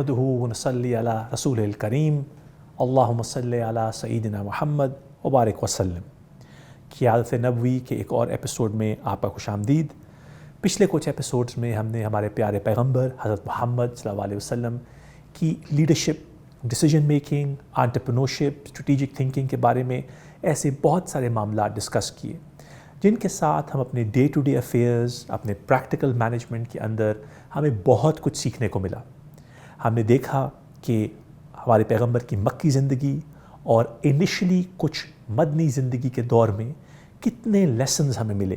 نحمده ونصلي على رسوله الكريم اللهم صل على سیدنا محمد وبارک وسلم۔ قیادت نبوی کے ایک اور ایپیسوڈ میں آپ کا خوش آمدید۔ پچھلے کچھ ایپیسوڈز میں ہم نے ہمارے پیارے پیغمبر حضرت محمد صلی اللہ علیہ وسلم کی leadership, decision making, entrepreneurship, strategic thinking کے بارے میں ایسے بہت سارے معاملات ڈسکس کیے جن کے ساتھ ہم اپنے ڈے ٹو ڈے افیئرز، اپنے پریکٹیکل مینجمنٹ کے اندر ہمیں بہت کچھ سیکھنے کو ملا۔ ہم نے دیکھا کہ ہمارے پیغمبر کی مکی زندگی اور انیشلی کچھ مدنی زندگی کے دور میں کتنے لیسنز ہمیں ملے،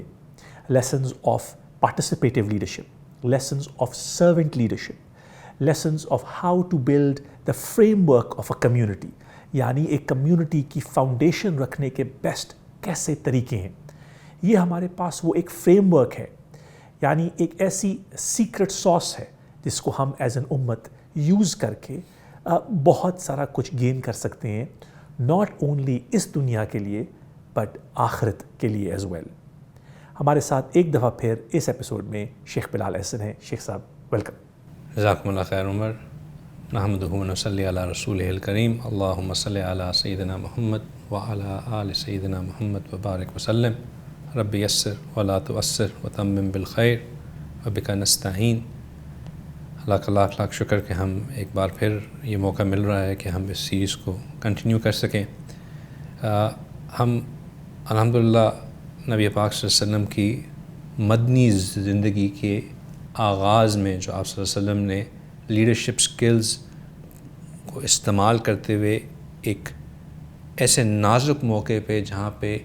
lessons of participative leadership, lessons of servant leadership, lessons of how to build the framework of a community, یعنی ایک کمیونٹی کی فاؤنڈیشن رکھنے کے بیسٹ کیسے طریقے ہیں۔ یہ ہمارے پاس وہ ایک فریم ورک ہے، یعنی ایک ایسی سیکرٹ ساس ہے جس کو ہم ایز این امت یوز کر کے بہت سارا کچھ گین کر سکتے ہیں، ناٹ اونلی اس دنیا کے لیے بٹ آخرت کے لیے ایز ویل۔ ہمارے ساتھ ایک دفعہ پھر اس ایپیسوڈ میں شیخ بلال احسن ہیں۔ شیخ صاحب ویلکم۔ جزاکم اللہ خیر عمر۔ نحمدہ ونصلی علی رسولہ الکریم اللہم صلی علی سیدنا محمد وعلی آل سیدنا محمد وبارک وسلم۔ رب یسر ولا تعسر وتمم بالخیر وبک نستعین۔ اللہ کا لاکھ لاکھ شکر کہ ہم ایک بار پھر یہ موقع مل رہا ہے کہ ہم اس سیریز کو کنٹینیو کر سکیں۔ ہم الحمدللہ نبی پاک صلی اللہ علیہ وسلم کی مدنی زندگی کے آغاز میں جو آپ صلی اللہ علیہ وسلم نے لیڈرشپ سکلز کو استعمال کرتے ہوئے ایک ایسے نازک موقع پہ جہاں پہ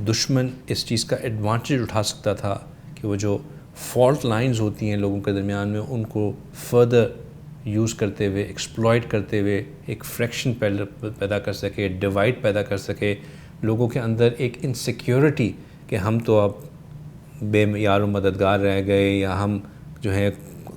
دشمن اس چیز کا ایڈوانٹیج اٹھا سکتا تھا کہ وہ جو فالٹ لائنز ہوتی ہیں لوگوں کے درمیان میں ان کو فردر یوز کرتے ہوئے، ایکسپلائٹ کرتے ہوئے ایک فریکشن پیدا کر سکے، ڈیوائڈ پیدا کر سکے، لوگوں کے اندر ایک انسیکیورٹی کہ ہم تو اب بے یار و مددگار رہ گئے یا ہم جو ہے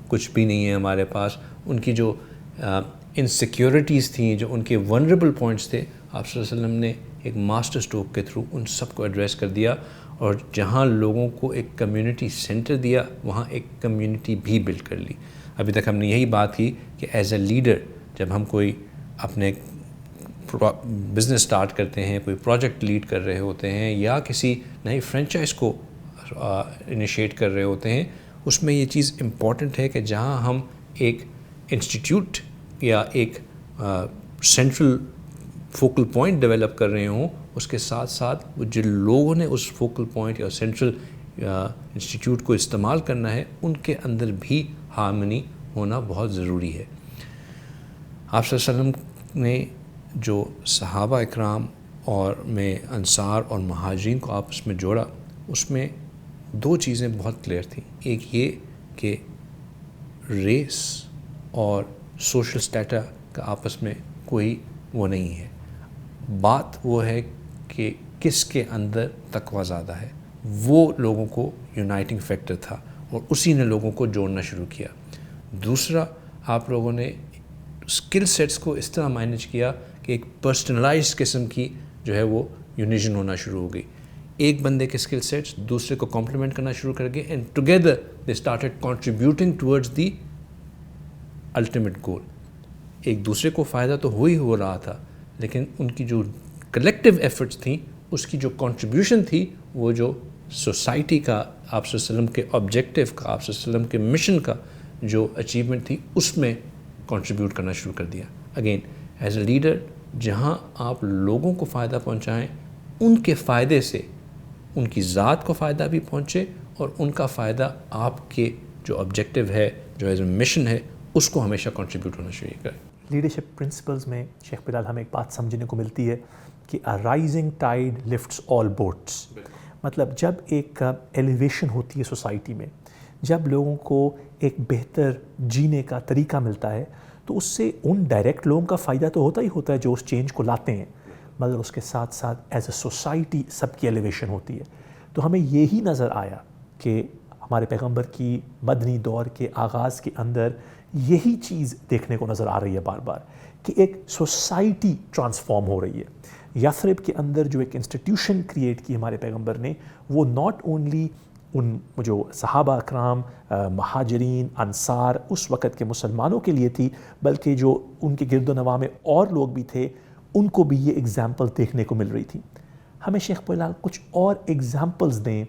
کچھ بھی نہیں ہے ہمارے پاس، ان کی جو انسیکیورٹیز تھیں، جو ان کے ونریبل پوائنٹس تھے، آپ صلی اللہ علیہ وسلم نے ایک ماسٹر اسٹروک کے تھرو ان سب کو ایڈریس کر دیا، اور جہاں لوگوں کو ایک کمیونٹی سینٹر دیا وہاں ایک کمیونٹی بھی بلڈ کر لی۔ ابھی تک ہم نے یہی بات کی کہ ایز اے لیڈر جب ہم کوئی اپنے بزنس سٹارٹ کرتے ہیں، کوئی پروجیکٹ لیڈ کر رہے ہوتے ہیں یا کسی نئی فرینچائز کو انیشیٹ کر رہے ہوتے ہیں، اس میں یہ چیز امپورٹنٹ ہے کہ جہاں ہم ایک انسٹیٹیوٹ یا ایک سینٹرل فوکل پوائنٹ ڈیولپ کر رہے ہوں، اس کے ساتھ ساتھ جن لوگوں نے اس فوکل پوائنٹ یا سینٹرل انسٹیٹیوٹ کو استعمال کرنا ہے ان کے اندر بھی ہارمنی ہونا بہت ضروری ہے۔ آپ صلی اللہ علیہ وسلم نے جو صحابہ اکرام اور میں انصار اور مہاجرین کو آپس میں جوڑا، اس میں دو چیزیں بہت کلیئر تھیں۔ ایک یہ کہ ریس اور سوشل سٹیٹا کا آپس میں کوئی وہ نہیں ہے، بات وہ ہے کہ کس کے اندر تقویٰ زیادہ ہے، وہ لوگوں کو یونائٹنگ فیکٹر تھا اور اسی نے لوگوں کو جوڑنا شروع کیا۔ دوسرا، آپ لوگوں نے اسکل سیٹس کو اس طرح مینیج کیا کہ ایک پرسنلائز قسم کی جو ہے وہ یونیژن ہونا شروع ہو گئی، ایک بندے کے اسکل سیٹس دوسرے کو کمپلیمنٹ کرنا شروع کر گئے، and together they started contributing towards the ultimate goal. ایک دوسرے کو فائدہ تو ہو رہا تھا، لیکن ان کی جو کلیکٹیو ایفرٹس تھیں، اس کی جو کنٹریبیوشن تھی، وہ جو سوسائٹی کا، آپ صلی اللہ علیہ وسلم کے آبجیکٹیو کا، آپ صلی اللہ علیہ وسلم کے مشن کا جو اچیومنٹ تھی، اس میں کنٹریبیوٹ کرنا شروع کر دیا۔ اگین ایز اے لیڈر جہاں آپ لوگوں کو فائدہ پہنچائیں، ان کے فائدے سے ان کی ذات کو فائدہ بھی پہنچے اور ان کا فائدہ آپ کے جو آبجیکٹیو ہے، جو ایز اے مشن ہے، اس کو ہمیشہ کنٹریبیوٹ ہونا شروع کریں۔ لیڈرشپ پرنسپلز میں شیخ بلال ہمیں ایک بات سمجھنے کو ملتی ہے کہ a rising tide lifts all boats۔ مطلب جب ایک ایلیویشن ہوتی ہے سوسائٹی میں، جب لوگوں کو ایک بہتر جینے کا طریقہ ملتا ہے، تو اس سے ان ڈائریکٹ لوگوں کا فائدہ تو ہوتا ہی ہوتا ہے جو اس چینج کو لاتے ہیں، مگر اس کے ساتھ ساتھ ایز اے سوسائٹی سب کی ایلیویشن ہوتی ہے۔ تو ہمیں یہی نظر آیا کہ ہمارے پیغمبر کی مدنی دور کے آغاز کے اندر یہی چیز دیکھنے کو نظر آ رہی ہے بار بار کہ ایک سوسائٹی ٹرانسفارم ہو رہی ہے۔ یثرب کے اندر جو ایک انسٹیٹیوشن کریٹ کی ہمارے پیغمبر نے، وہ ناٹ اونلی ان جو صحابہ اکرام، مہاجرین، انصار اس وقت کے مسلمانوں کے لیے تھی، بلکہ جو ان کے گرد و نواح میں اور لوگ بھی تھے ان کو بھی یہ اگزامپل دیکھنے کو مل رہی تھی۔ ہمیں شیخ پویلال کچھ اور اگزامپلز دیں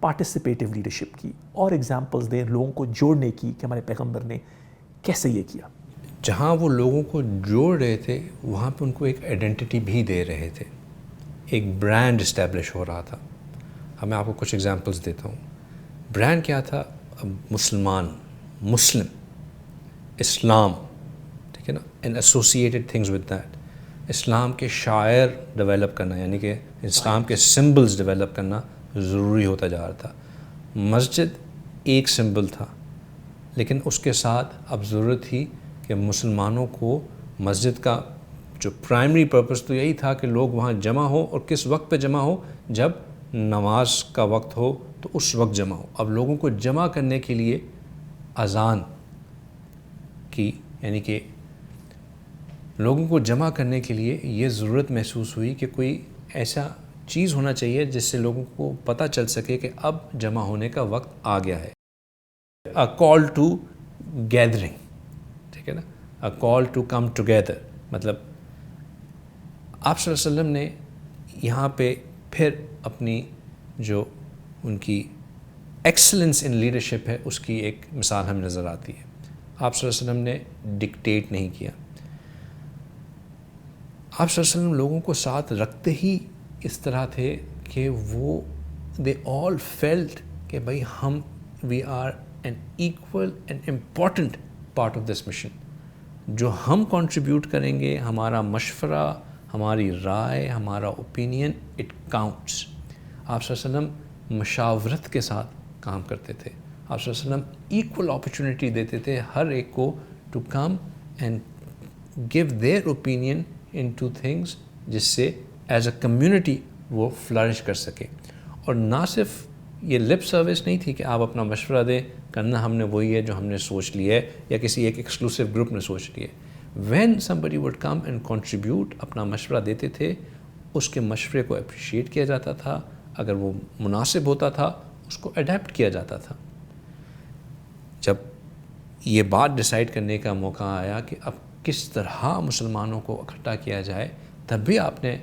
پارٹیسپیٹیو لیڈرشپ کی، اور اگزامپلز دیں لوگوں کو جوڑنے کی کہ ہمارے پیغمبر نے کیسے یہ کیا۔ جہاں وہ لوگوں کو جوڑ رہے تھے وہاں پہ ان کو ایک آئیڈینٹی بھی دے رہے تھے، ایک برانڈ اسٹیبلش ہو رہا تھا۔ اب میں آپ کو کچھ اگزامپلس دیتا ہوں۔ برانڈ کیا تھا؟ مسلمان، مسلم، اسلام، ٹھیک ہے نا، and associated things with that. Islam کے شاعر ڈیولپ کرنا، یعنی کہ اسلام کے سمبلز ڈیولپ کرنا ضروری ہوتا جا رہا تھا۔ مسجد ایک سمبل تھا، لیکن اس کے ساتھ اب ضرورت تھی کہ مسلمانوں کو مسجد کا جو پرائمری پرپس تو یہی تھا کہ لوگ وہاں جمع ہو، اور کس وقت پہ جمع ہو؟ جب نماز کا وقت ہو تو اس وقت جمع ہو۔ اب لوگوں کو جمع کرنے کے لیے اذان کی، یعنی کہ لوگوں کو جمع کرنے کے لیے یہ ضرورت محسوس ہوئی کہ کوئی ایسا چیز ہونا چاہیے جس سے لوگوں کو پتہ چل سکے کہ اب جمع ہونے کا وقت آ گیا ہے۔ A call to gathering، ٹھیک ہے نا، A call to come together، مطلب آپ صلی اللہ علیہ وسلم نے یہاں پہ پھر اپنی جو ان کی ایکسلنس ان لیڈرشپ ہے اس کی ایک مثال ہمیں نظر آتی ہے۔ آپ صلی اللہ علیہ وسلم نے ڈکٹیٹ نہیں کیا۔ آپ صلی اللہ علیہ وسلم لوگوں کو ساتھ رکھتے ہی اس طرح تھے کہ وہ دے آل فیلٹ کہ بھائی ہم we are an equal and important part of this mission. جو ہم کنٹریبیوٹ کریں گے، ہمارا مشورہ، ہماری رائے، ہمارا اوپینین، اٹ کاؤنٹس۔ آپ صلی اللہ علیہ وسلم مشاورت کے ساتھ کام کرتے تھے۔ آپ صلی اللہ علیہ وسلم ایکول اپرچونٹی دیتے تھے ہر ایک کو to come and give their opinion in two things, جس سے ایز اے کمیونٹی وہ فلرش کر سکے۔ اور نہ صرف یہ لپ سروس نہیں تھی کہ آپ اپنا مشورہ دیں، کرنا ہم نے وہی ہے جو ہم نے سوچ لیا ہے یا کسی ایک ایکسکلوسیو گروپ نے سوچ لیا ہے۔ When somebody would come and contribute، اپنا مشورہ دیتے تھے، اس کے مشورے کو اپریشیٹ کیا جاتا تھا، اگر وہ مناسب ہوتا تھا اس کو اڈیپٹ کیا جاتا تھا۔ جب یہ بات ڈیسائیڈ کرنے کا موقع آیا کہ اب کس طرح مسلمانوں کو اکٹھا کیا جائے، تب بھی آپ نے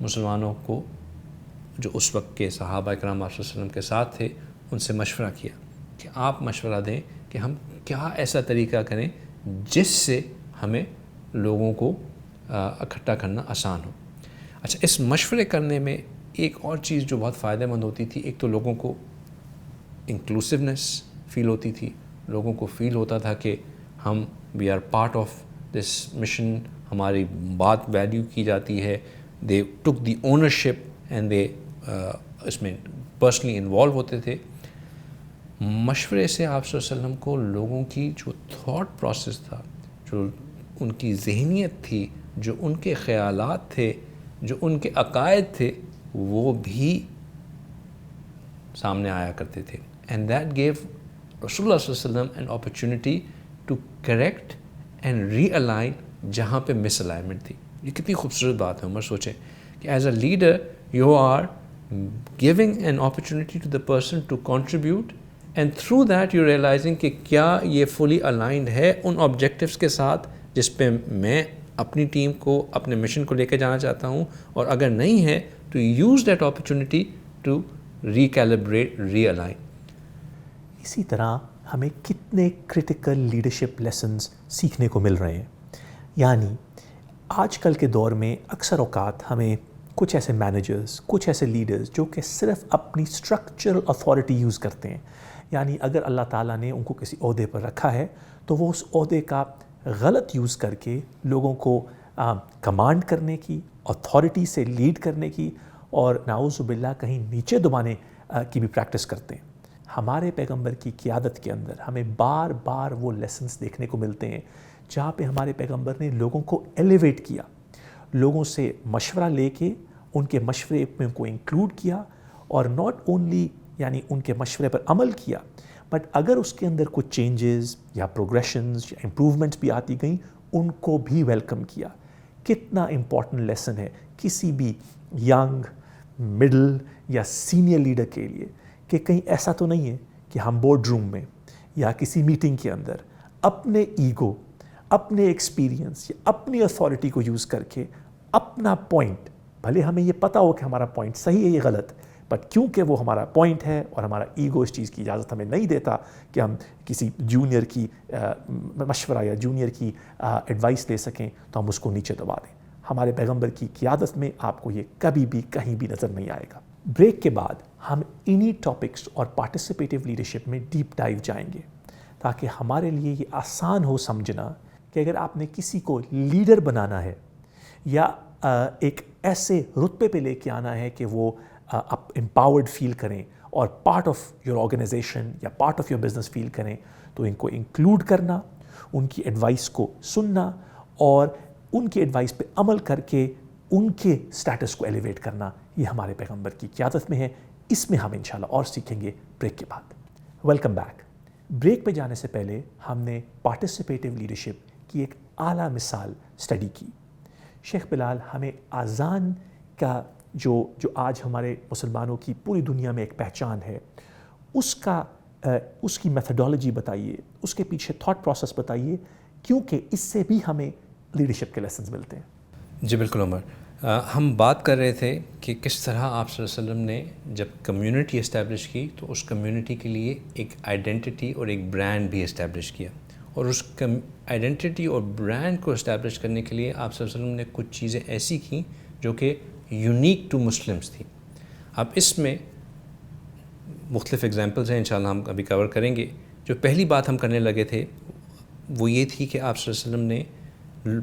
مسلمانوں کو جو اس وقت کے صحابہ اکرام صلی اللہ علیہ وسلم کے ساتھ تھے ان سے مشورہ کیا کہ آپ مشورہ دیں کہ ہم کیا ایسا طریقہ کریں جس سے ہمیں لوگوں کو اکٹھا کرنا آسان ہو۔ اچھا، اس مشورے کرنے میں ایک اور چیز جو بہت فائدہ مند ہوتی تھی، ایک تو لوگوں کو انکلوسیونیس فیل ہوتی تھی، لوگوں کو فیل ہوتا تھا کہ ہم we are part of this mission, ہماری بات ویلیو کی جاتی ہے۔ دے ٹک دی اونرشپ اینڈ دے اس میں پرسنلی انوالو ہوتے تھے۔ مشورے سے آپ صلی اللہ علیہ وسلم کو لوگوں کی جو تھاٹ پروسیس تھا، جو ان کی ذہنیت تھی، جو ان کے خیالات تھے، جو ان کے عقائد تھے، وہ بھی سامنے آیا کرتے تھے۔ اینڈ دیٹ گیو رسول اللہ صلی اللہ علیہ وسلم an opportunity to correct and realign جہاں پہ مس الائنمنٹ تھی۔ یہ کتنی خوبصورت بات ہے عمر، سوچیں کہ as a leader you are giving an opportunity to the person to contribute, and through that you realising کہ کیا یہ فلی الائنڈ ہے ان آبجیکٹیوس کے ساتھ جس پہ میں اپنی ٹیم کو، اپنے مشن کو لے کے جانا چاہتا ہوں، اور اگر نہیں ہے تو use that opportunity to recalibrate, realign. اسی طرح ہمیں کتنے کرٹیکل لیڈرشپ لیسنز سیکھنے کو مل رہے ہیں۔ یعنی آج کل کے دور میں اکثر اوقات ہمیں کچھ ایسے مینیجرز، کچھ ایسے لیڈرز جو کہ صرف اپنی اسٹرکچرل اتھارٹی یوز کرتے ہیں، یعنی اگر اللہ تعالیٰ نے ان کو کسی عہدے پر رکھا ہے تو وہ اس عہدے کا غلط یوز کر کے لوگوں کو کمانڈ کرنے کی، اتھارٹی سے لیڈ کرنے کی، اور نعوذ باللہ کہیں نیچے دبانے کی بھی پریکٹس کرتے ہیں۔ ہمارے پیغمبر کی قیادت کے اندر ہمیں بار بار وہ لیسنز دیکھنے کو ملتے ہیں جہاں پہ ہمارے پیغمبر نے لوگوں کو ایلیویٹ کیا، لوگوں سے مشورہ لے کے ان کے مشورے میں ان کو انکلوڈ کیا، اور ناٹ اونلی یعنی ان کے مشورے پر عمل کیا، بٹ اگر اس کے اندر کچھ چینجز یا پروگریشنز یا امپروومنٹس بھی آتی گئیں ان کو بھی ویلکم کیا۔ کتنا امپورٹنٹ لیسن ہے کسی بھی ینگ، مڈل یا سینئر لیڈر کے لیے کہ کہیں ایسا تو نہیں ہے کہ ہم بورڈ روم میں یا کسی میٹنگ کے اندر اپنے ایگو، اپنے ایکسپیرینس یا اپنی اتھارٹی کو یوز کر کے اپنا پوائنٹ، بھلے ہمیں یہ پتہ ہو کہ ہمارا پوائنٹ صحیح ہے یہ غلط، بٹ کیونکہ وہ ہمارا پوائنٹ ہے اور ہمارا ایگو اس چیز کی اجازت ہمیں نہیں دیتا کہ ہم کسی جونیئر کی مشورہ یا جونیئر کی ایڈوائس لے سکیں، تو ہم اس کو نیچے دبا دیں. ہمارے پیغمبر کی قیادت میں آپ کو یہ کبھی بھی کہیں بھی نظر نہیں آئے گا. بریک کے بعد ہم انہی ٹاپکس اور پارٹیسپیٹیو لیڈرشپ میں ڈیپ ڈائیو جائیں گے تاکہ ہمارے لیے یہ آسان ہو سمجھنا کہ اگر آپ نے کسی کو لیڈر بنانا ہے یا ایک ایسے رتبے پہ لے کے آنا ہے کہ وہ آپ امپاورڈ فیل کریں اور پارٹ آف یور آرگنائزیشن یا part of your business fail کریں، تو ان کو انکلوڈ کرنا، ان کی ایڈوائس کو سننا اور ان کی ایڈوائس پہ عمل کر کے ان کے سٹیٹس کو ایلیویٹ کرنا، یہ ہمارے پیغمبر کی قیادت میں ہے. اس میں ہم انشاءاللہ اور سیکھیں گے بریک کے بعد. Welcome back. بریک پہ جانے سے پہلے ہم نے پارٹیسپیٹیو لیڈرشپ کی ایک اعلیٰ مثال اسٹڈی کی. شیخ بلال ہمیں اذان کا جو آج ہمارے مسلمانوں کی پوری دنیا میں ایک پہچان ہے، اس کی میتھڈالوجی بتائیے، اس کے پیچھے تھاٹ پروسیس بتائیے، کیونکہ اس سے بھی ہمیں لیڈرشپ کے لیسنز ملتے ہیں. جی بالکل عمر. ہم بات کر رہے تھے کہ کس طرح آپ صلی اللہ علیہ وسلم نے جب کمیونٹی اسٹیبلش کی تو اس کمیونٹی کے لیے ایک آئیڈینٹی اور ایک برانڈ بھی اسٹیبلش کیا، اور اس آئیڈینٹی اور برانڈ کو اسٹیبلش کرنے کے لیے آپ صلی اللہ علیہ وسلم نے کچھ چیزیں ایسی کیں جو کہ یونیک ٹو مسلمس تھی. اب اس میں مختلف ایگزامپلز ہیں، انشاءاللہ ہم ابھی کور کریں گے. جو پہلی بات ہم کرنے لگے تھے وہ یہ تھی کہ آپ صلی اللہ علیہ وسلم نے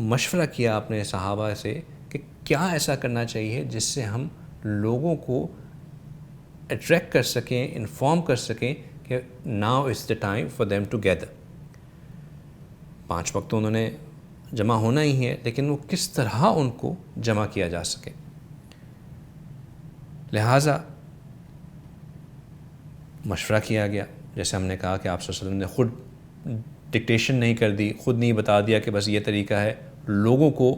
مشورہ کیا اپنے صحابہ سے کہ کیا ایسا کرنا چاہیے جس سے ہم لوگوں کو اٹریکٹ کر سکیں، انفارم کر سکیں کہ now is the time for them together. 5 وقت تو انہوں نے جمع ہونا ہی ہے، لیکن وہ کس طرح ان کو جمع کیا جا سکے. لہٰذا مشورہ کیا گیا. جیسے ہم نے کہا کہ آپ صلی اللہ علیہ وسلم نے خود ڈکٹیشن نہیں کر دی، خود نہیں بتا دیا کہ بس یہ طریقہ ہے، لوگوں کو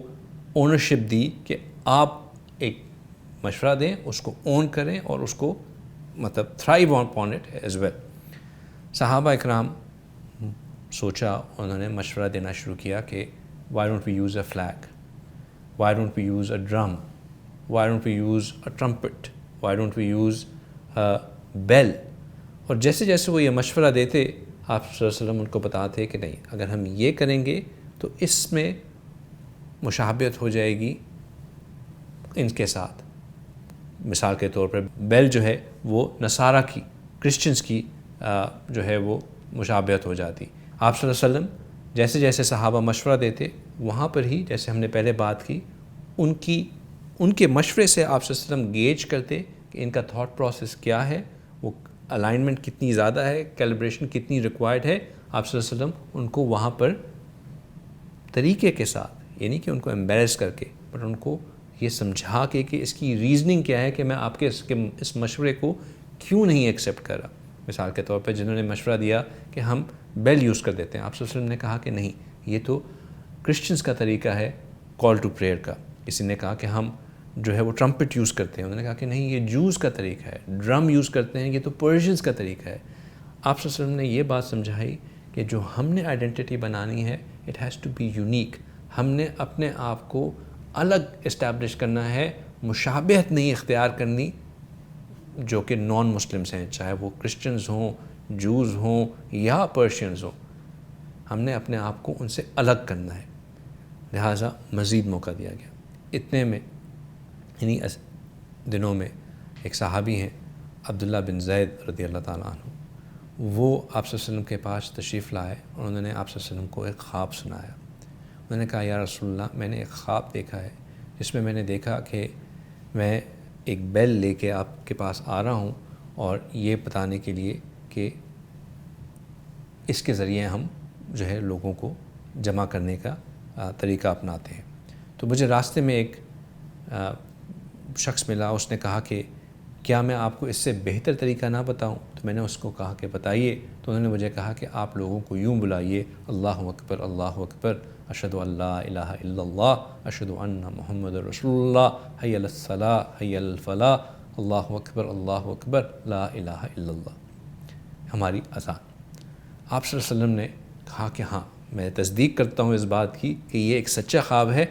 اونرشپ دی کہ آپ ایک مشورہ دیں، اس کو اون کریں اور اس کو مطلب thrive upon it as well. صحابہ اکرام سوچا، انہوں نے مشورہ دینا شروع کیا کہ why don't we use a flag, why don't we use a drum, why don't we use a trumpet, why don't we use a bell. اور جیسے جیسے وہ یہ مشورہ دیتے آپ صلی اللہ علیہ وسلم ان کو بتاتے کہ نہیں، اگر ہم یہ کریں گے تو اس میں مشابہت ہو جائے گی ان کے ساتھ. مثال کے طور پر بیل جو ہے وہ نصارہ کی، کرسچنز کی جو ہے وہ مشابہت ہو جاتی. آپ صلی اللہ علیہ وسلم جیسے جیسے صحابہ مشورہ دیتے، وہاں پر ہی جیسے ہم نے پہلے بات کی، ان کے مشورے سے آپ صلی اللہ علیہ وسلم گیج کرتے کہ ان کا تھاٹ پروسیس کیا ہے، وہ الائنمنٹ کتنی زیادہ ہے، کیلیبریشن کتنی ریکوائرڈ ہے. آپ صلی اللہ علیہ وسلم ان کو وہاں پر طریقے کے ساتھ، یعنی کہ ان کو ایمبیرس کر کے، بٹ ان کو یہ سمجھا کے کہ اس کی ریزننگ کیا ہے کہ میں آپ کے اس مشورے کو کیوں نہیں ایکسیپٹ کر رہا. مثال کے طور پہ جنہوں نے مشورہ دیا کہ ہم بیل یوز کر دیتے ہیں، آپ صلی اللہ علیہ وسلم نے کہا کہ نہیں، یہ تو کرسچنز کا طریقہ ہے کال ٹو پریئر کا. کسی نے کہا کہ ہم جو ہے وہ ٹرمپٹ یوز کرتے ہیں، انہوں نے کہا کہ نہیں، یہ جوز کا طریقہ ہے. ڈرم یوز کرتے ہیں، یہ تو پرشینز کا طریقہ ہے. آپ صلی اللہ علیہ وسلم نے یہ بات سمجھائی کہ جو ہم نے آئیڈینٹی بنانی ہے، it has to be unique. ہم نے اپنے آپ کو الگ اسٹیبلش کرنا ہے، مشابہت نہیں اختیار کرنی جو کہ نان مسلمس ہیں، چاہے وہ کرسچنز ہوں، جوز ہوں یا پرشینز ہوں. ہم نے اپنے آپ کو ان سے الگ کرنا ہے. لہٰذا مزید موقع دیا گیا. اتنے میں انہی دنوں میں ایک صحابی ہیں عبداللہ بن زید رضی اللہ تعالیٰ عنہ، وہ آپ صلی اللہ علیہ وسلم کے پاس تشریف لائے اور انہوں نے آپ صلی اللہ علیہ وسلم کو ایک خواب سنایا. انہوں نے کہا یا رسول اللہ، میں نے ایک خواب دیکھا ہے جس میں نے دیکھا کہ میں ایک بیل لے کے آپ کے پاس آ رہا ہوں اور یہ بتانے کے لیے کہ اس کے ذریعے ہم جو ہے لوگوں کو جمع کرنے کا طریقہ اپناتے ہیں. تو مجھے راستے میں ایک شخص ملا، اس نے کہا کہ کیا میں آپ کو اس سے بہتر طریقہ نہ بتاؤں؟ تو میں نے اس کو کہا کہ بتائیے. تو انہوں نے مجھے کہا کہ آپ لوگوں کو یوں بلائیے، اللہ اکبر، اللہ اکبر، اشہد ان لا الہ الا اللہ، اشہد ان محمد رسول اللہ، حی علی الصلاۃ، حی علی الفلاح، اللہ اکبر لا الہ الا اللہ، ہماری اذان۔ آپ صلی اللہ علیہ وسلم نے کہا کہ ہاں میں تصدیق کرتا ہوں اس بات کی کہ یہ ایک سچا خواب ہے،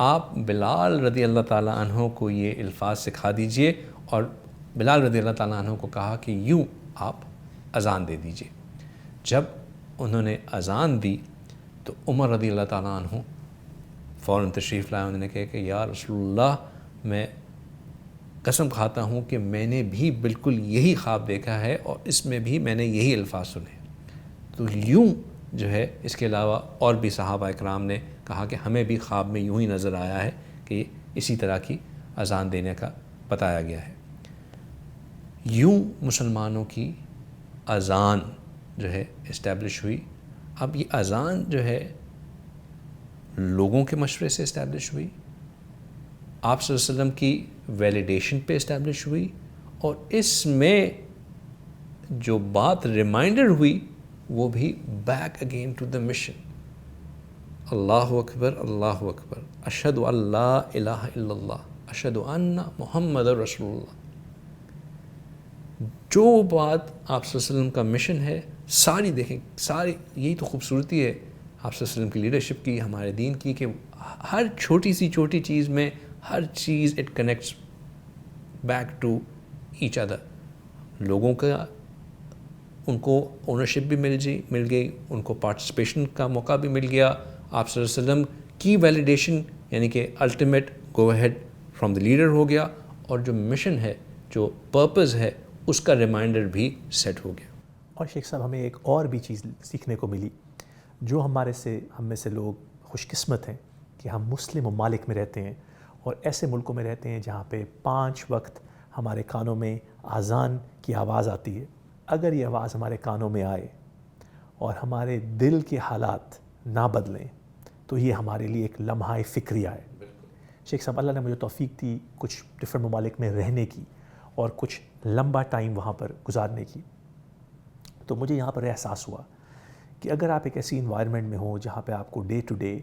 آپ بلال رضی اللہ تعالیٰ عنہ کو یہ الفاظ سکھا دیجئے، اور بلال رضی اللہ تعالیٰ عنہ کو کہا کہ یوں آپ اذان دے دیجئے۔ جب انہوں نے اذان دی تو عمر رضی اللہ تعالیٰ عنہ فوراً تشریف لائے، انہوں نے کہا کہ یا رسول اللہ، میں قسم کھاتا ہوں کہ میں نے بھی بالکل یہی خواب دیکھا ہے اور اس میں بھی میں نے یہی الفاظ سنے۔ تو یوں جو ہے اس کے علاوہ اور بھی صحابہ اکرام نے کہا کہ ہمیں بھی خواب میں یوں ہی نظر آیا ہے کہ اسی طرح کی اذان دینے کا بتایا گیا ہے۔ یوں مسلمانوں کی اذان جو ہے اسٹیبلش ہوئی۔ اب یہ اذان جو ہے لوگوں کے مشورے سے اسٹیبلش ہوئی، آپ صلی اللہ علیہ وسلم کی ویلیڈیشن پہ اسٹیبلش ہوئی، اور اس میں جو بات ریمائنڈر ہوئی وہ بھی back again to the mission, Allah اکبر اشہد ان لا الہ الا اللہ اشہد ان محمد رسول اللہ۔ جو بات آپ صلی اللہ علیہ وسلم کا مشن ہے، ساری دیکھیں، ساری یہی تو خوبصورتی ہے آپ صلی اللہ علیہ وسلم کی لیڈرشپ کی، ہمارے دین کی، کہ ہر چھوٹی سی چھوٹی چیز میں ہر چیز it connects back to each other. لوگوں کا ان کو اونرشپ بھی مل گئی، ان کو پارٹیسپیشن کا موقع بھی مل گیا، آپ صلی اللہ علیہ وسلم کی ویلیڈیشن یعنی کہ ultimate go ahead from the leader ہو گیا، اور جو مشن ہے، جو پرپز ہے، اس کا ریمائنڈر بھی سیٹ ہو گیا۔ اور شیخ صاحب ہمیں ایک اور بھی چیز سیکھنے کو ملی، جو ہم میں سے لوگ خوش قسمت ہیں کہ ہم مسلم ممالک میں رہتے ہیں اور ایسے ملکوں میں رہتے ہیں جہاں پہ 5 وقت ہمارے کانوں میں اذان کی آواز آتی ہے۔ اگر یہ آواز ہمارے کانوں میں آئے اور ہمارے دل کے حالات نہ بدلیں تو یہ ہمارے لیے ایک لمحہ فکریہ ہے۔ شیخ صاحب، اللہ نے مجھے توفیق دی کچھ ڈفرینٹ ممالک میں رہنے کی اور کچھ لمبا ٹائم وہاں پر گزارنے کی، تو مجھے یہاں پر احساس ہوا کہ اگر آپ ایک ایسی انوائرمنٹ میں ہوں جہاں پہ آپ کو ڈے ٹو ڈے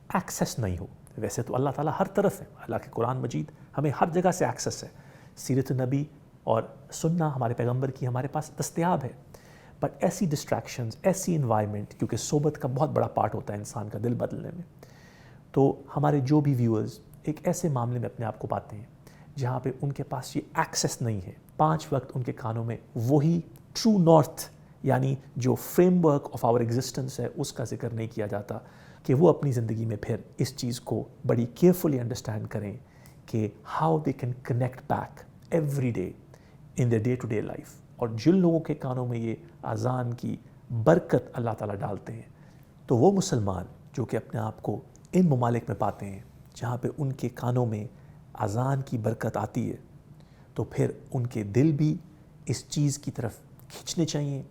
ایکسیس نہیں ہو، ویسے تو اللہ تعالیٰ ہر طرف ہے، اللہ کے قرآن مجید ہمیں ہر جگہ سے ایکسیس ہے، سیرت النبی اور سننا ہمارے پیغمبر کی ہمارے پاس دستیاب ہے، بٹ ایسی ڈسٹریکشنز، ایسی انوائرمنٹ، کیونکہ صحبت کا بہت بڑا پارٹ ہوتا ہے انسان کا دل بدلنے میں، تو ہمارے جو بھی ویورز ایک ایسے معاملے میں اپنے آپ کو پاتے ہیں جہاں پہ ان کے پاس یہ ایکسیس نہیں ہے، 5 وقت ان کے کانوں میں وہی ٹرو نارتھ یعنی جو framework of our existence ہے اس کا ذکر نہیں کیا جاتا، کہ وہ اپنی زندگی میں پھر اس چیز کو بڑی کیئرفلی انڈرسٹینڈ کریں کہ how they can connect back every day in their day to day life. اور جن لوگوں کے کانوں میں یہ اذان کی برکت اللہ تعالیٰ ڈالتے ہیں، تو وہ مسلمان جو کہ اپنے آپ کو ان ممالک میں پاتے ہیں جہاں پہ ان کے کانوں میں اذان کی برکت آتی ہے، تو پھر ان کے دل بھی اس چیز کی طرف کھینچنے چاہیے،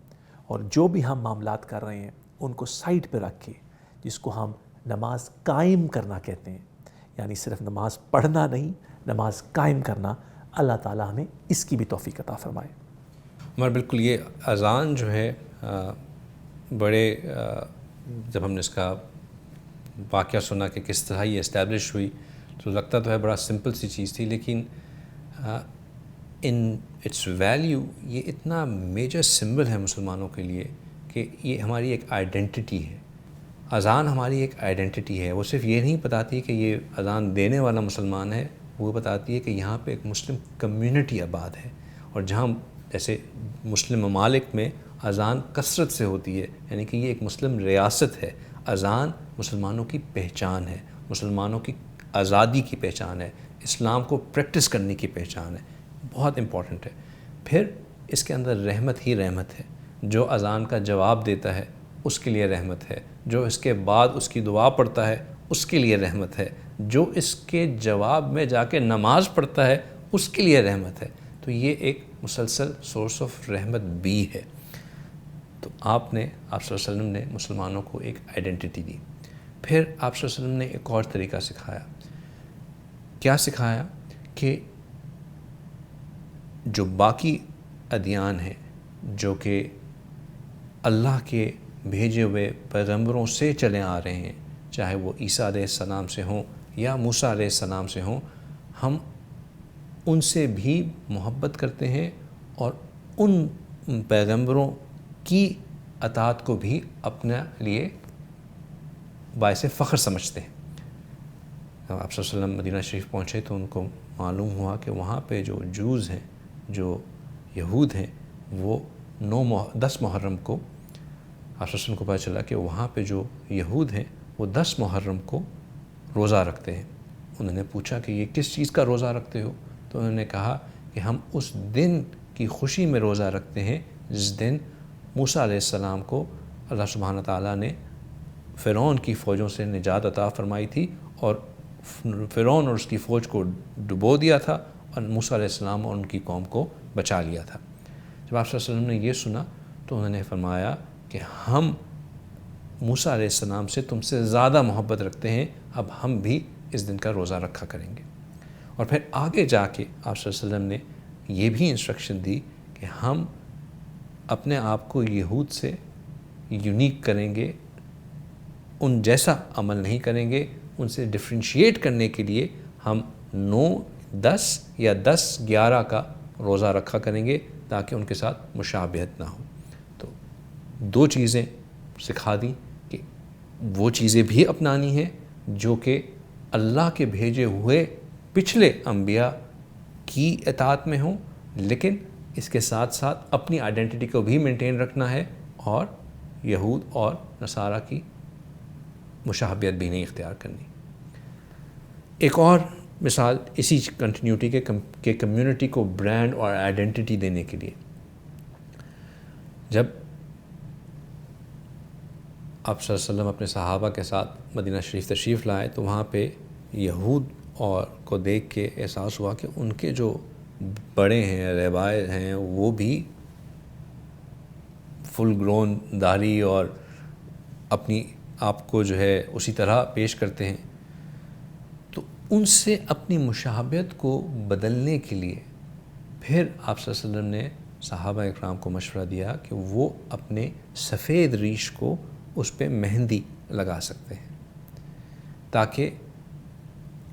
اور جو بھی ہم معاملات کر رہے ہیں ان کو سائڈ پہ رکھ کے، جس کو ہم نماز قائم کرنا کہتے ہیں، یعنی صرف نماز پڑھنا نہیں، نماز قائم کرنا، اللہ تعالیٰ ہمیں اس کی بھی توفیق عطا فرمائے۔ مگر بالکل یہ اذان جو ہے بڑے جب ہم نے اس کا واقعہ سنا کہ کس طرح یہ اسٹیبلش ہوئی، تو لگتا تو ہے بڑا سمپل سی چیز تھی، لیکن ان اٹس ویلیو یہ اتنا میجر سمبل ہے مسلمانوں کے لیے کہ یہ ہماری ایک آئیڈینٹی ہے۔ اذان ہماری ایک آئیڈینٹی ہے، وہ صرف یہ نہیں بتاتی کہ یہ اذان دینے والا مسلمان ہے، وہ بتاتی ہے کہ یہاں پہ ایک مسلم کمیونٹی آباد ہے، اور جہاں جیسے مسلم ممالک میں اذان کثرت سے ہوتی ہے، یعنی کہ یہ ایک مسلم ریاست ہے۔ اذان مسلمانوں کی پہچان ہے، مسلمانوں کی آزادی کی پہچان ہے، اسلام کو پریکٹس کرنے کی پہچان ہے، بہت امپورٹنٹ ہے۔ پھر اس کے اندر رحمت ہی رحمت ہے، جو اذان کا جواب دیتا ہے اس کے لیے رحمت ہے، جو اس کے بعد اس کی دعا پڑھتا ہے اس کے لیے رحمت ہے، جو اس کے جواب میں جا کے نماز پڑھتا ہے اس کے لیے رحمت ہے۔ تو یہ ایک مسلسل سورس آف رحمت بھی ہے۔ تو آپ صلی اللہ علیہ وسلم نے مسلمانوں کو ایک آئیڈینٹی دی۔ پھر آپ صلی اللہ علیہ وسلم نے ایک اور طریقہ سکھایا۔ کیا سکھایا؟ کہ جو باقی ادیان ہیں جو کہ اللہ کے بھیجے ہوئے پیغمبروں سے چلے آ رہے ہیں، چاہے وہ عیسیٰ علیہ السلام سے ہوں یا موسیٰ علیہ السلام سے ہوں، ہم ان سے بھی محبت کرتے ہیں اور ان پیغمبروں کی اطاعت کو بھی اپنے لیے باعث فخر سمجھتے ہیں. آپ صلی اللہ علیہ وسلم مدینہ شریف پہنچے تو ان کو معلوم ہوا کہ وہاں پہ جو جوز ہیں، جو یہود ہیں، وہ 10 محرم کو، آپ صلی اللہ علیہ وسلم کو پتہ چلا کہ وہاں پہ جو یہود ہیں وہ 10 محرم کو روزہ رکھتے ہیں. انہوں نے پوچھا کہ یہ کس چیز کا روزہ رکھتے ہو؟ تو انہوں نے کہا کہ ہم اس دن کی خوشی میں روزہ رکھتے ہیں جس دن موسیٰ علیہ السلام کو اللہ سبحانہ تعالیٰ نے فرعون کی فوجوں سے نجات عطا فرمائی تھی اور فرعون اور اس کی فوج کو ڈبو دیا تھا اور موسیٰ علیہ السلام اور ان کی قوم کو بچا لیا تھا. جب آپ صلی اللہ علیہ وسلم نے یہ سنا تو انہوں نے فرمایا کہ ہم موسیٰ علیہ السلام سے تم سے زیادہ محبت رکھتے ہیں، اب ہم بھی اس دن کا روزہ رکھا کریں گے. اور پھر آگے جا کے آپ صلی اللہ علیہ وسلم نے یہ بھی انسٹرکشن دی کہ ہم اپنے آپ کو یہود سے یونیک کریں گے، ان جیسا عمل نہیں کریں گے، ان سے ڈفرینشیٹ کرنے کے لیے ہم 9، 10 یا 10، 11 کا روزہ رکھا کریں گے تاکہ ان کے ساتھ مشابہت نہ ہو. تو 2 چیزیں سکھا دیں کہ وہ چیزیں بھی اپنانی ہیں جو کہ اللہ کے بھیجے ہوئے پچھلے انبیاء کی اطاعت میں ہوں، لیکن اس کے ساتھ ساتھ اپنی آئیڈینٹی کو بھی مینٹین رکھنا ہے اور یہود اور نصارہ کی مشابہت بھی نہیں اختیار کرنی. ایک اور مثال اسی کنٹینیوٹی کے کمیونٹی کو برانڈ اور آئیڈینٹی دینے کے لیے، جب آپ صلی اللہ علیہ وسلم اپنے صحابہ کے ساتھ مدینہ شریف تشریف لائے تو وہاں پہ یہود اور کو دیکھ کے احساس ہوا کہ ان کے جو بڑے ہیں، رہبائے ہیں، وہ بھی فل گرون داڑھی اور اپنی آپ کو جو ہے اسی طرح پیش کرتے ہیں. تو ان سے اپنی مشابہت کو بدلنے کے لیے پھر آپ صلی اللہ علیہ وسلم نے صحابہ اکرام کو مشورہ دیا کہ وہ اپنے سفید ریش کو اس پہ مہندی لگا سکتے ہیں تاکہ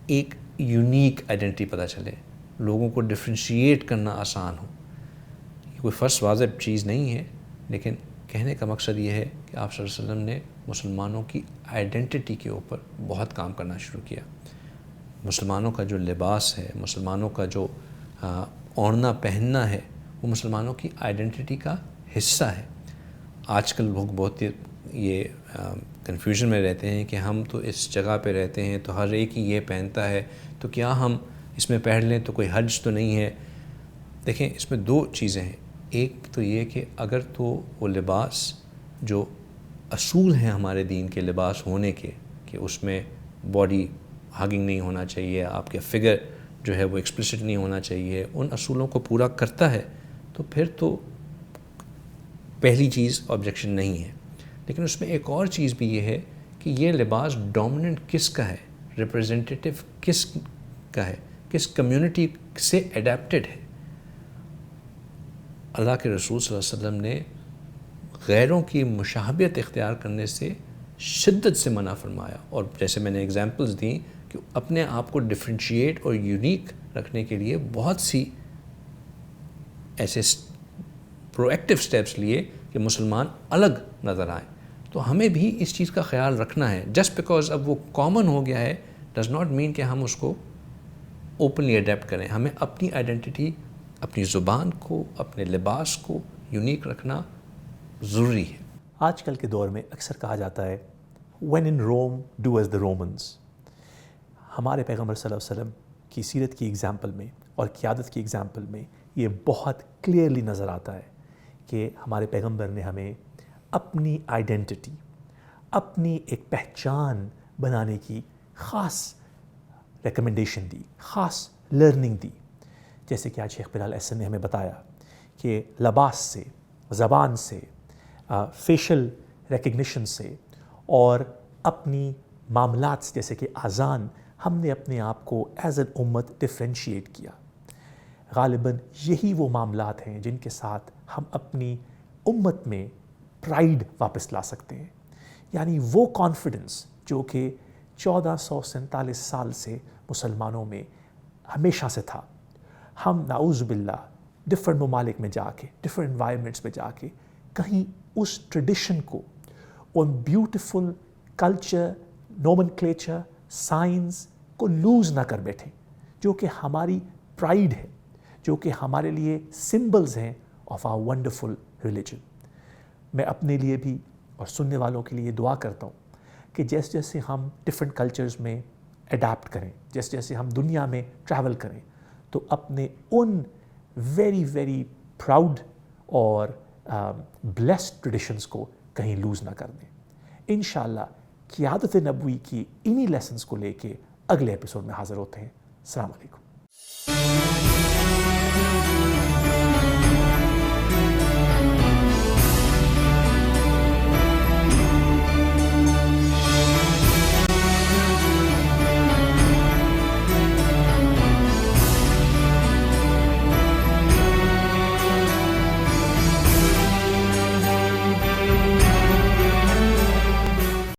ایک یونیک آئیڈینٹی پتہ چلے، لوگوں کو ڈفرینشیٹ کرنا آسان ہو. یہ کوئی فرض واجب چیز نہیں ہے، لیکن کہنے کا مقصد یہ ہے کہ آپ صلی اللہ علیہ وسلم نے مسلمانوں کی آئیڈینٹی کے اوپر بہت کام کرنا شروع کیا. مسلمانوں کا جو لباس ہے، مسلمانوں کا جو اوڑھنا پہننا ہے، وہ مسلمانوں کی آئیڈینٹی کا حصہ ہے. آج کل لوگ بہت یہ کنفیوژن میں رہتے ہیں کہ ہم تو اس جگہ پہ رہتے ہیں تو ہر ایک ہی یہ پہنتا ہے، تو کیا ہم اس میں پہن لیں تو کوئی حرج تو نہیں ہے. دیکھیں، اس میں 2 چیزیں ہیں. ایک تو یہ کہ اگر تو وہ لباس جو اصول ہیں ہمارے دین کے لباس ہونے کے، کہ اس میں باڈی ہگنگ نہیں ہونا چاہیے، آپ کے فگر جو ہے وہ ایکسپلسٹ نہیں ہونا چاہیے، ان اصولوں کو پورا کرتا ہے تو پھر تو پہلی چیز آبجیکشن نہیں ہے. لیکن اس میں ایک اور چیز بھی یہ ہے کہ یہ لباس ڈومیننٹ کس کا ہے، ریپرزنٹیٹیو کس کا ہے، کس کمیونٹی سے اڈیپٹڈ ہے. اللہ کے رسول صلی اللہ علیہ وسلم نے غیروں کی مشابہت اختیار کرنے سے شدت سے منع فرمایا، اور جیسے میں نے ایگزامپلز دیں کہ اپنے آپ کو ڈفرینشیٹ اور یونیک رکھنے کے لیے بہت سی ایسے پرو ایکٹیو سٹیپس لیے کہ مسلمان الگ نظر آئیں. تو ہمیں بھی اس چیز کا خیال رکھنا ہے. جسٹ بیکاز اب وہ کامن ہو گیا ہے ڈز ناٹ مین کہ ہم اس کو اوپنلی اڈیپٹ کریں. ہمیں اپنی آئیڈینٹی، اپنی زبان کو، اپنے لباس کو یونیک رکھنا ضروری ہے. آج کل کے دور میں اکثر کہا جاتا ہے when in Rome do as the Romans. ہمارے پیغمبر صلی اللہ علیہ وسلم کی سیرت کی ایگزامپل میں اور قیادت کی ایگزامپل میں یہ بہت کلیئرلی نظر آتا ہے کہ ہمارے پیغمبر نے ہمیں اپنی آئیڈینٹی، اپنی ایک پہچان بنانے کی خاص ریکمنڈیشن دی، خاص لرننگ دی. جیسے کہ آج شیخ بلال احسن نے ہمیں بتایا کہ لباس سے، زبان سے، فیشل ریکگنیشن سے اور اپنی معاملات سے جیسے کہ اذان، ہم نے اپنے آپ کو ایز این امت ڈفرینشیٹ کیا. غالباً یہی وہ معاملات ہیں جن کے ساتھ ہم اپنی امت میں پرائیڈ واپس لا سکتے ہیں. یعنی وہ کانفیڈنس جو کہ 1447 سال سے مسلمانوں میں ہمیشہ سے تھا، ہم نعوذ باللہ ڈفرینٹ ممالک میں جا کے ڈفرینٹ انوائرمنٹس میں جا کے کہیں اس ٹریڈیشن کو، in beautiful culture, nomenclature, science کو لوز نہ کر بیٹھیں، جو کہ ہماری پرائیڈ ہے، جو کہ ہمارے لیے سمبلز ہیں آف آور ونڈرفل ریلیجن۔ میں اپنے لیے بھی اور سننے والوں کے لیے دعا کرتا ہوں کہ جیسے جیسے ہم ڈفرینٹ کلچرز میں اڈیپٹ کریں، جیسے جیسے ہم دنیا میں ٹریول کریں، تو اپنے ان ویری ویری پراؤڈ اور بلیسڈ ٹریڈیشنز کو کہیں لوز نہ کر دیں۔ انشاءاللہ قیادت نبوی کی انہی لیسنز کو لے کے اگلے ایپیسوڈ میں حاضر ہوتے ہیں۔ السلام علیکم۔